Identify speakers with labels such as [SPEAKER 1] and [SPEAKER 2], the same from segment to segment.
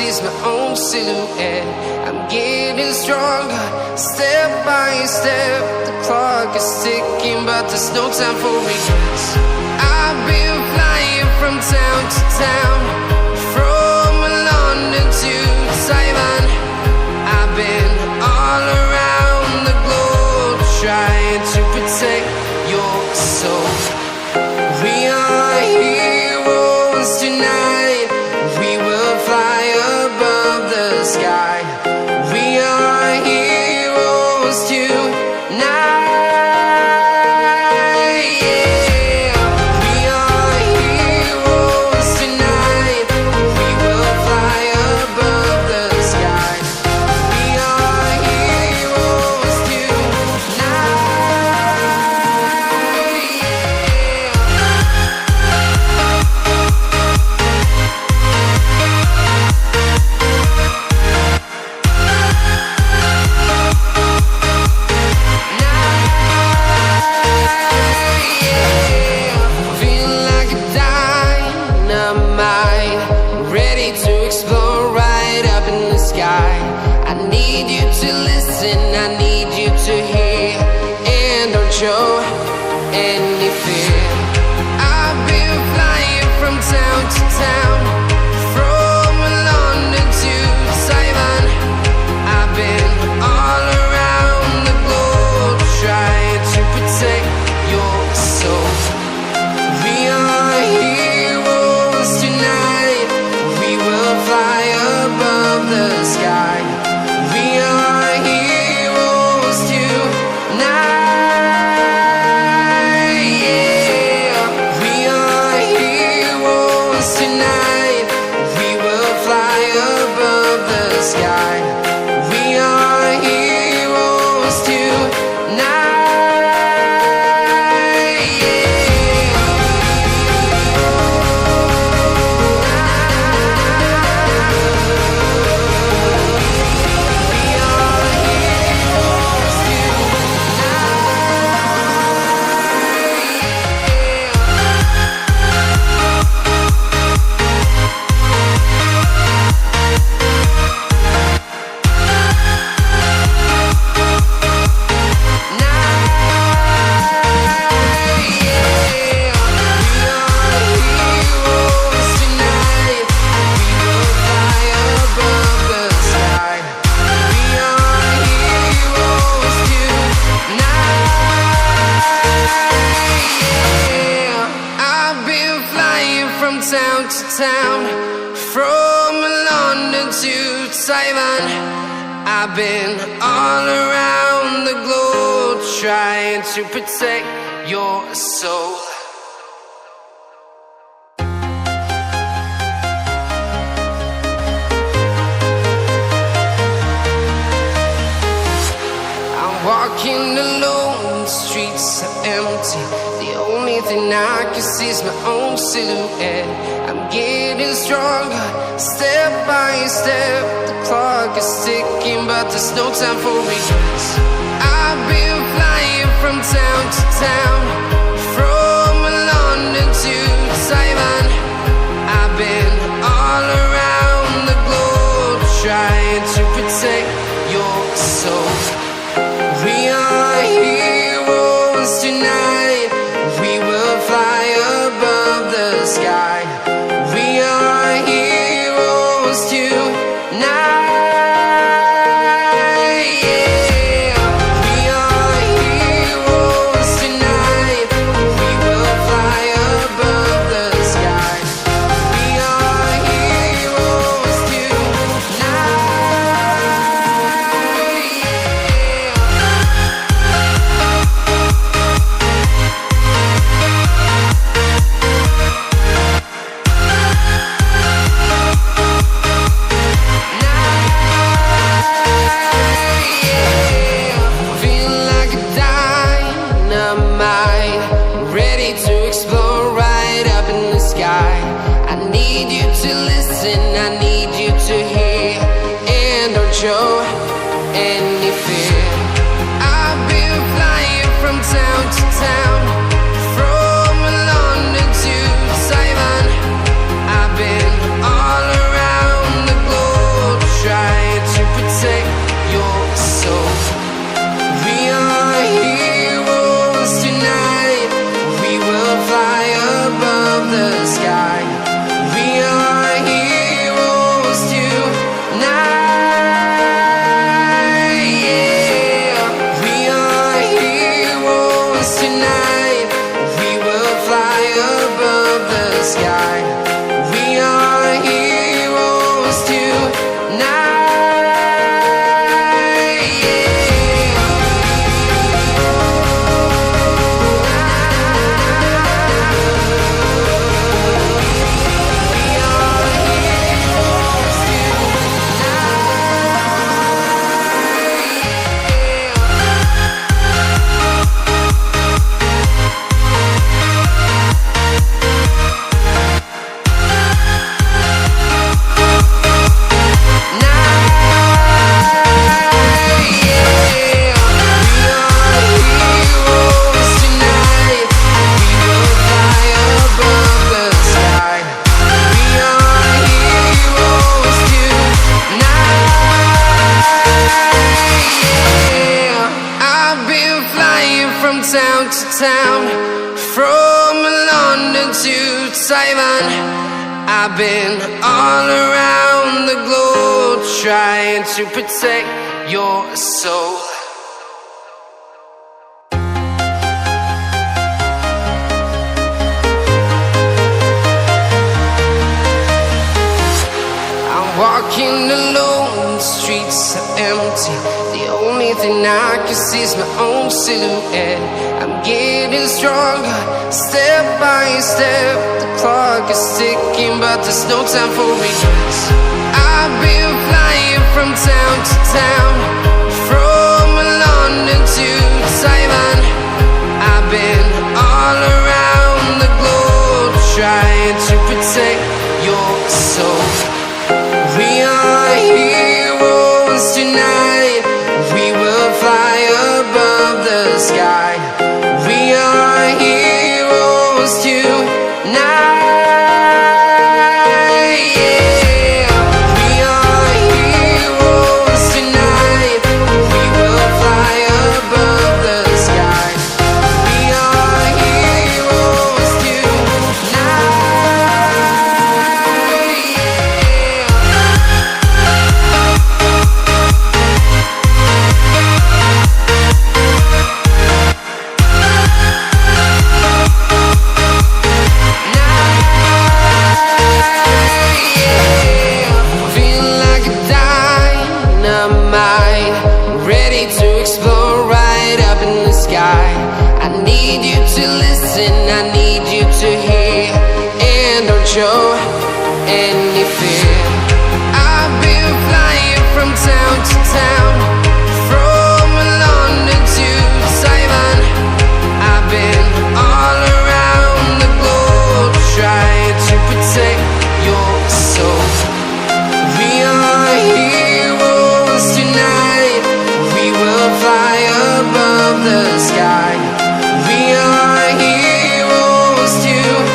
[SPEAKER 1] see's my own silhouette. I'm getting stronger, step by step. The clock is ticking, but there's no time for regrets. I've been flying from town to town, from London to Taiwan. I've been all around the globe, trying to protect your soul. We are heroes tonight. We will fly above the sky. We are heroes tonight. I've been all around the globe, trying to protect your soul. I'm walking alone, the streets are empty. The only thing I can see is my own silhouette. I'm getting stronger, step by step. The clock is ticking, but there's no time for regrets. I've been flying from town to town, from London to Taiwan. I've been all around the globe, trying to protect your soul. We are heroes tonight. We will fly above the sky. We are heroes tonight. All around the globe. town, from London to Taiwan. I've been all around the globe trying to protect your soul. I'm walking alone, the streets are empty. The only thing I can see is my own silhouette. I'm getting stronger, step by step. The clock is ticking, but there's no time for regrets. I've been flying from town to town, from London to Taiwan. I've been all around the globe trying to protect your soul. We are heroes tonight. We will fly above the sky. We are heroes tonight. Yeah. We are heroes tonight. We will fly above the sky. We are heroes tonight. Show any fear. I've been flying from town to town, from London to Taiwan. I've been all around the globe trying to protect your soul. We are heroes tonight. We will fly above the sky. We are heroes tonight.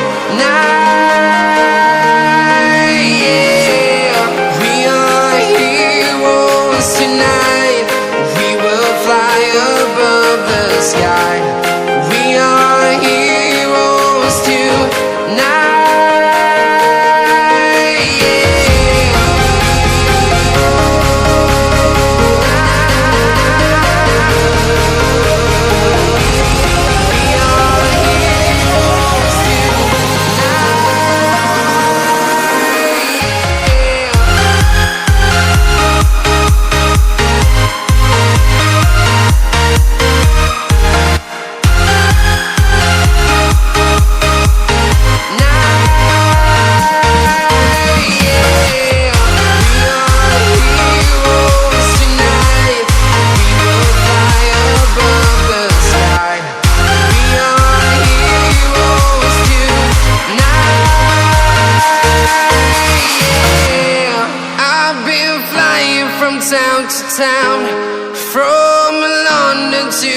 [SPEAKER 1] Tonight, we will fly above the sky. We are heroes tonight. Town to town, from London to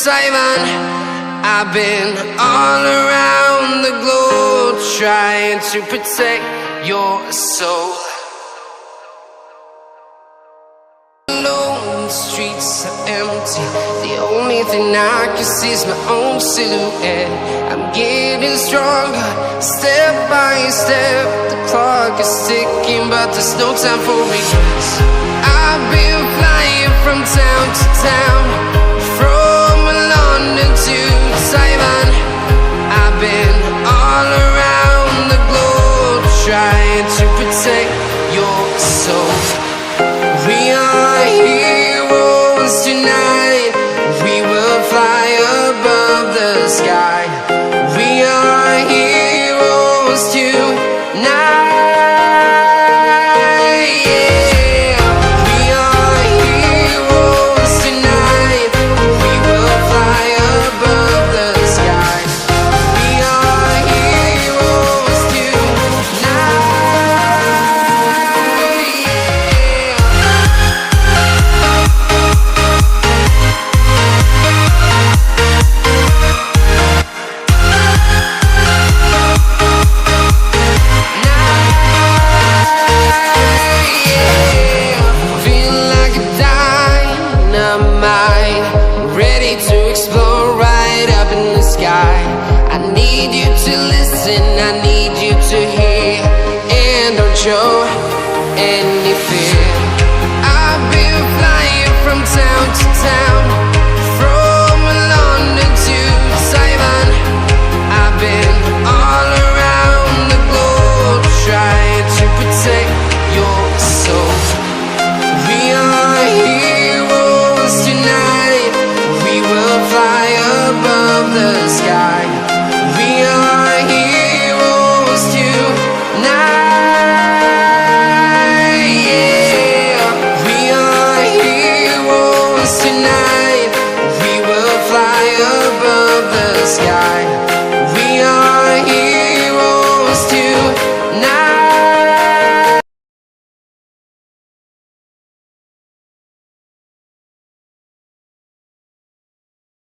[SPEAKER 1] Taiwan. I've been all around the globe trying to protect your soul. Alone, the streets are empty. The only thing I can see is my own silhouette. I'm getting stronger, step by step. The clock is ticking, but there's no time for regrets. I've been flying from town to town, from London to Taiwan. I've been all around the globe trying to protect your soul. We are heroes tonight. We will fly above the sky. We are heroes tonight. Yeah. We are reason I need